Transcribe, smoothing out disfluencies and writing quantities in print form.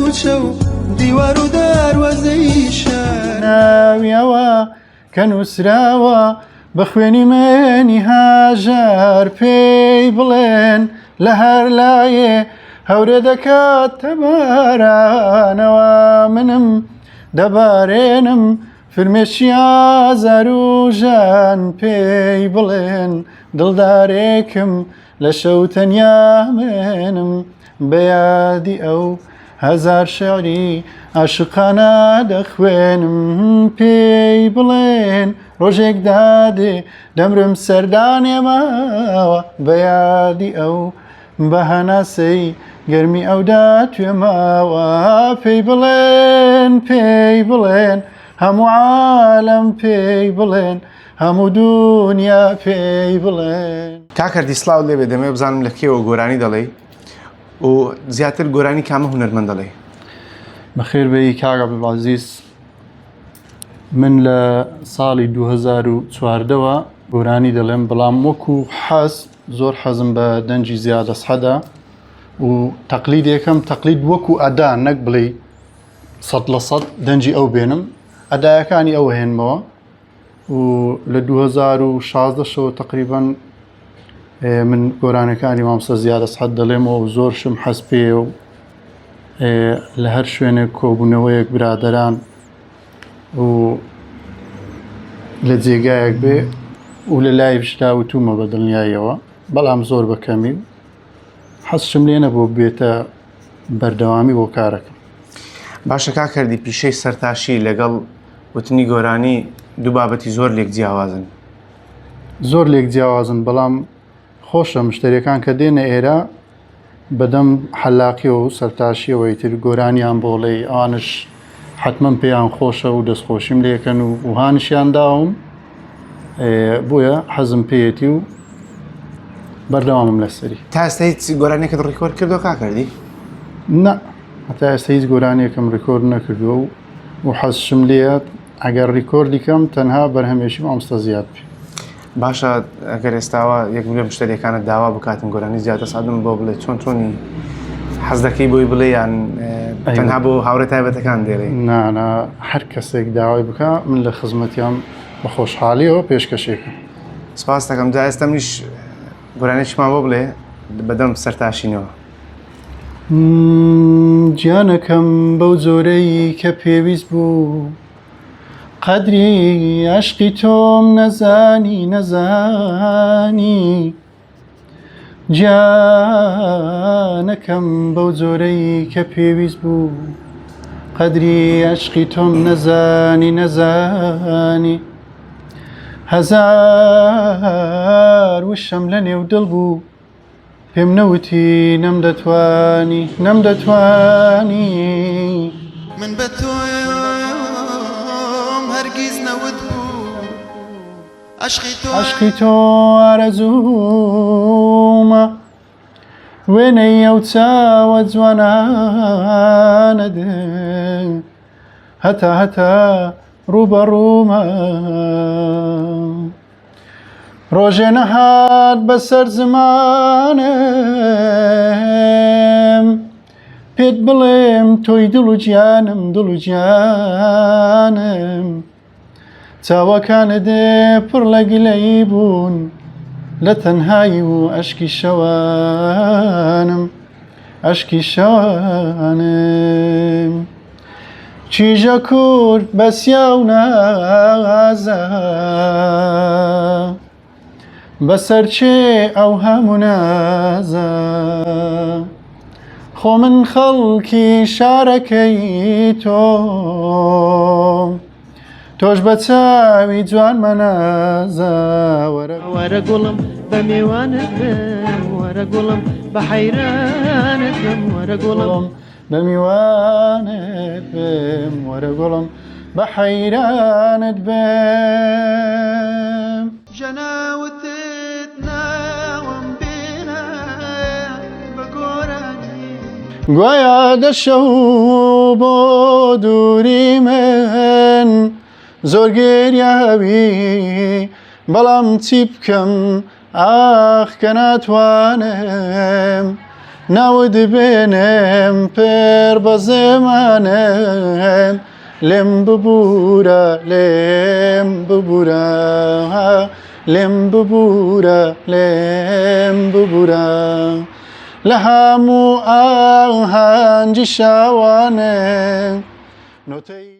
کوچە و دیوار و داروازەی شار ناویەوە کە نووسراوە بە خوێنی منی هاژار پێی بڵێن لە هەر لایێ هەورە دەکات تەبارانەوە منم دەبارێنم فرمێشی ئازار و ژان پێی بڵێن دڵدارێکم لە شەو تەنیا منم بەیادی ئەو هەزار شێعری عاشقانە دەخوێنم پێی بڵێن ڕۆژێک دادێ دەمرم سەردانێماوە بەیادی ئەو بە هەناسەی گەرمی ئەودا توێماوە پێی بڵێن هەموو عالەم پێی بڵێن هەموو دنیا پێی بڵێن. کاکەردی سڵاو لێبێ دەمێ بزانم لە کێوە گۆرانی دەڵێ و زیاتر گۆرانی کامە هونەرمەند دەڵێ. بەخێر بێی کاک عەبدولعەزیز، من لە ساڵی 2014ەوە گۆرانی دەڵێم، بەڵام وەکو حەز زۆر حەزم بە دەنجی زیاد ئەسحەدە و تەقلیدێکم تەقلید وەکو ئەدا نەک بڵێ 100% دەنجی ئەو بێنم، ئەدایەکانی ئەو هێنمەوە و لە 2016 شەوە تقریباً من گۆرانەکانی مامۆستا زیاد ئەسحەد دەڵێمەوە و زۆرشم حەز پێ و لە هەر شوێنێک کۆبوونەوەیەک برادەران و لە جێگایەک بێ و لە لای شتا وتومە بە دڵنیاییەوە، بەڵام زۆر بەکەمی حەزشم لێ نەبوو بێتە بەردەوامی بۆ کارەکەم. باشە کاکەردی پیشەی سەرتاشی لەگەڵ وتنی گۆرانی دوو بابەتی زۆر لێک جیاوازن. زۆر لێک جیاوازن، بەڵام خۆشە مشتریەکان کە دێنە ئێرە بەدەم حەلاقیەوە و سەرتاشیەوەی تر گۆرانیان بۆڵێ ئەوانش حتمما پێیان خۆشە و دەستخۆشیم لێکەن و وهانشیان داوم، بۆیە حەزم پێیەتی و بەردەوامم لەسەری. تا ئێستا هیچ گۆرانێکت ڕیکۆرد کردووە کاکەردی؟ نە، هەتا ئێستا هیچ گۆرانێکم ڕیکۆرد نەکردووە و حەزشم لێیە ئەگەر ڕیکۆردی کەم تەنها بەرهەمێشی مامۆستا زیاد بێ. باشە ئەگەر ئێستاوە یەک لە مشتریەکانت داوا بکاتم گۆرانی زیاد ئەسعەدم بۆ بڵێ چۆنی حەز دەکەی بۆی بڵێ یان تەنها بۆ هاوڕێ تایبەتەکان دێڵێ؟ نانە، هەر کەسێک داوای بکە من لە خزمەتیان بە خۆشحالیەوە پێشکەشێکم. سپاس دەکەم. جا ئێستا منیش گۆرانێکمان بۆ بڵێ بەدەم سەرتاشینەوە. گیانەکەم بەو جۆرەی کە پێویست بوو، قەدری عەشقی تۆم نەزانی گیانەکەم بەو جۆرەی کە پێویست بوو، قەدری عەشقی تۆم نەزانی هەزار وشەم لە نێو دڵ بوو، پێم نەوتی نەمدەتوانی من بە تۆم هەرگیز نەوت بوو، عەشقی تۆ ئارەزوومە، وێنەی ئەو چاوە جوانانەت هەتا ڕوبەڕوومە، ڕۆژێ نەهات بەسەر زمانم پێت بڵێم تۆی دڵ و گیانم چاوەکانت پڕ لە گلەیی بوون لە تەنهایی و ئەشکی شەوانم چیژە کورد بەسیا و نازە بەسەرچێ ئەو هەموو نازە، خۆ من خەڵکی شارەکەی تۆش بە چاوی جوان مەنازە، وەرە گوڵم بە میوانت بم، وەرە گوڵم بە حەیرانت بم، وەرە گوڵم بە میوانت بم، وەرە گوڵم بە حەیرانت بم. ژەناوتت ناوم بێنە بە گۆرانی، گوایە دەشە بۆ دووری من زۆر گێریاوی، بەڵام چی بکەم ئاخ کە ناتوانم ناود بينم بير بزمانم لم ببورا لم ببورا لم ببورا لم ببورا لهمو آهنج شوانم نوتي